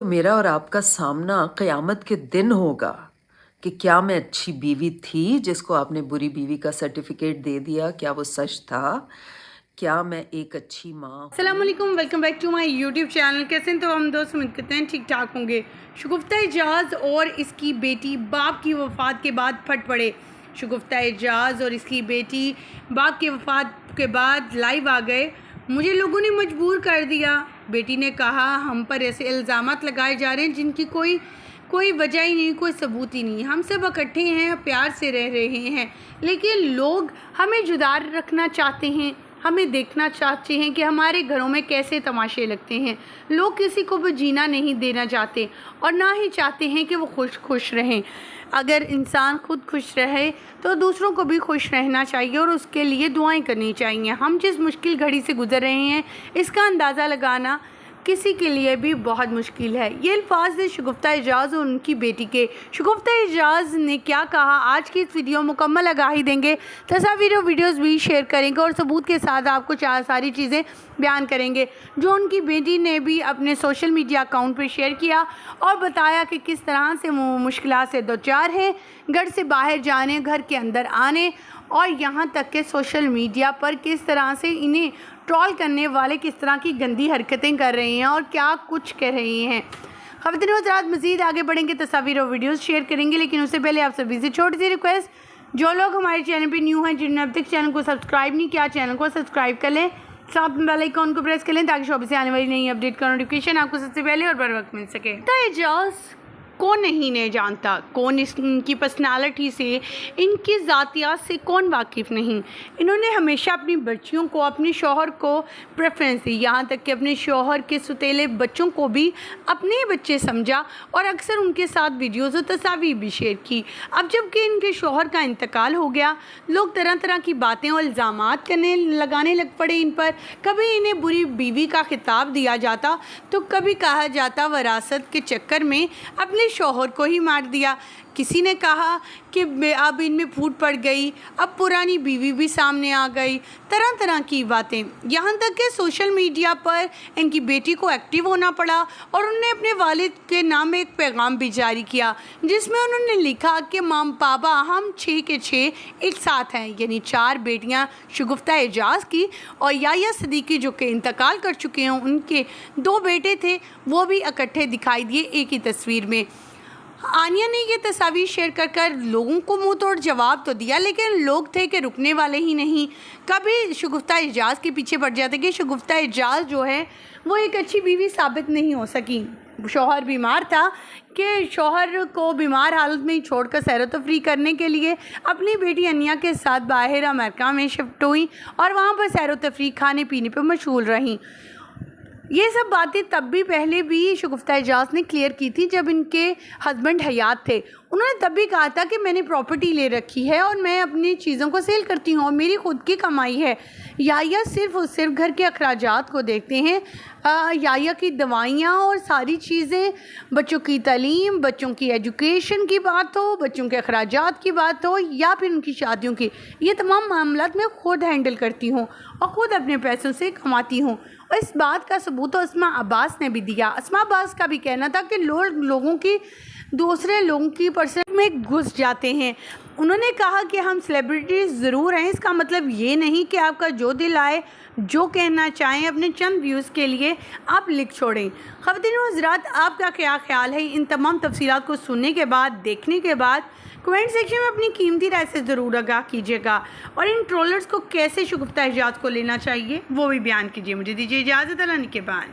मेरा और आपका सामना क़यामत के दिन होगा कि क्या मैं अच्छी बीवी थी जिसको आपने बुरी बीवी का सर्टिफिकेट दे दिया, क्या वो सच था? क्या मैं एक अच्छी माँ अस्सलाम वालेकुम, welcome back to my YouTube channel. कैसे हैं तो हम दोस्त, उम्मीद करते हैं ठीक ठाक होंगे। शगुफ्ता एजाज़ और इसकी बेटी बाप की वफ़ात के बाद फट पड़े। शगुफ्ता एजाज़ और इसकी बेटी बाप की वफ़ात के बाद लाइव आ गए। मुझे लोगों ने मजबूर कर दिया। बेटी ने कहा हम पर ऐसे इल्ज़ामात लगाए जा रहे हैं जिनकी कोई वजह ही नहीं, कोई सबूत ही नहीं। हम सब इकट्ठे हैं, प्यार से रह रहे हैं, लेकिन लोग हमें जुदा रखना चाहते हैं। हमें देखना चाहते हैं कि हमारे घरों में कैसे तमाशे लगते हैं। लोग किसी को भी जीना नहीं देना चाहते और ना ही चाहते हैं कि वो खुश रहें। अगर इंसान खुद खुश रहे तो दूसरों को भी खुश रहना चाहिए और उसके लिए दुआएं करनी चाहिए। हम जिस मुश्किल घड़ी से गुज़र रहे हैं इसका अंदाज़ा लगाना किसी के लिए भी बहुत मुश्किल है। ये अल्फाज है शगुफ्ता एजाज़ और उनकी बेटी के। शगुफ्ता एजाज़ ने क्या कहा, आज की इस वीडियो मुकम्मल आगाही देंगे, तस्वीर और वीडियोस भी शेयर करेंगे और सबूत के साथ आपको सारी चीज़ें बयान करेंगे जो उनकी बेटी ने भी अपने सोशल मीडिया अकाउंट पर शेयर किया और बताया कि किस तरह से वो मुश्किलात से दो चार हैं, घर से बाहर जाने, घर के अंदर आने और यहाँ तक के सोशल मीडिया पर किस तरह से इन्हें ट्रोल करने वाले किस तरह की गंदी हरकतें कर रहे हैं और क्या कुछ कह रही हैं। ख़वातीन व हज़रात, मज़ीद आगे बढ़ेंगे, तस्वीर और वीडियोस शेयर करेंगे, लेकिन उससे पहले आप सभी से छोटी सी रिक्वेस्ट, जो लोग हमारे चैनल पे न्यू हैं, जिन्होंने अब तक चैनल को सब्सक्राइब नहीं किया, चैनल को सब्सक्राइब कर लें, साथ में बेल आइकन को प्रेस कर लें ताकि शोबे से आने वाली नई अपडेट का नोटिफिकेशन आपको सबसे पहले और बर वक्त मिल सके। तो एजाज़ कौन नहीं जानता, कौन इनकी पर्सनालिटी से, इनकी ज़ातियात से कौन वाकिफ़ नहीं। इन्होंने हमेशा अपनी बच्चियों को, अपने शौहर को प्रेफरेंस दी, यहाँ तक कि अपने शौहर के सुतेले बच्चों को भी अपने बच्चे समझा और अक्सर उनके साथ वीडियोज़ और तस्वीर भी शेयर की। अब जबकि इनके शौहर का इंतकाल हो गया, लोग तरह तरह की बातें और इल्ज़ामात लगाने लग पड़े इन पर। कभी इन्हें बुरी बीवी का खिताब दिया जाता तो कभी कहा जाता वरासत के चक्कर में अपने शौहर को ही मार दिया। किसी ने कहा कि अब इनमें फूट पड़ गई, अब पुरानी बीवी भी सामने आ गई, तरह तरह की बातें। यहाँ तक कि सोशल मीडिया पर इनकी बेटी को एक्टिव होना पड़ा और उन्होंने अपने वालिद के नाम एक पैगाम भी जारी किया जिसमें उन्होंने लिखा कि माम पापा हम 6 के 6 एक साथ हैं, यानी 4 बेटियाँ शगुफ्ता एजाज़ की और याया सदीकी जो कि इंतकाल कर चुके हैं, उनके 2 बेटे थे, वो भी इकट्ठे दिखाई दिए एक ही तस्वीर में। आनिया ने ये तस्वीर शेयर कर लोगों को मुंह तोड़ जवाब तो दिया, लेकिन लोग थे कि रुकने वाले ही नहीं। कभी शगुफ्ता एजाज़ के पीछे पड़ जाते कि शगुफ्ता एजाज़ जो है वो एक अच्छी बीवी साबित नहीं हो सकी। शौहर बीमार था कि शौहर को बीमार हालत में ही छोड़कर सैर तफरी करने के लिए अपनी बेटी अनिया के साथ बाहर अमेरिका में शिफ्ट हुई और वहाँ पर सैर तफरी, खाने पीने पर मशगूल रहीं। ये सब बातें तब भी पहले भी शगुफ्ता एजाज़ ने क्लियर की थी जब इनके हस्बैंड हयात थे। उन्होंने तब भी कहा था कि मैंने प्रॉपर्टी ले रखी है और मैं अपनी चीज़ों को सेल करती हूँ और मेरी खुद की कमाई है। याया सिर्फ और सिर्फ घर के अखराजात को देखते हैं। याया की दवाइयाँ और सारी चीज़ें, बच्चों की तालीम, बच्चों की एजुकेशन की बात हो, बच्चों के अखराजात की बात हो या फिर उनकी शादियों की, ये तमाम मामलात मैं ख़ुद हैंडल करती हूँ और ख़ुद अपने पैसों से कमाती हूँ। और इस बात का सबूत तो अस्मा अब्बास ने भी दिया। अस्मा अब्बास का भी कहना था कि लोगों की दूसरे लोगों की पर्सन में घुस जाते हैं। उन्होंने कहा कि हम सेलिब्रिटीज़ ज़रूर हैं, इसका मतलब ये नहीं कि आपका जो दिल आए, जो कहना चाहें अपने चंद व्यूज़ के लिए आप लिख छोड़ें। ख़वातीन व हज़रात, आपका क्या ख्याल है इन तमाम तफसीलात को सुनने के बाद, देखने के बाद? कमेंट सेक्शन में अपनी कीमती राय से ज़रूर आगाह कीजिएगा और इन ट्रोलर्स को कैसे शगुफ्ता एजाज़ को लेना चाहिए वो भी बयान कीजिए। मुझे दीजिए इजाज़त, अल्लाह निगहबान।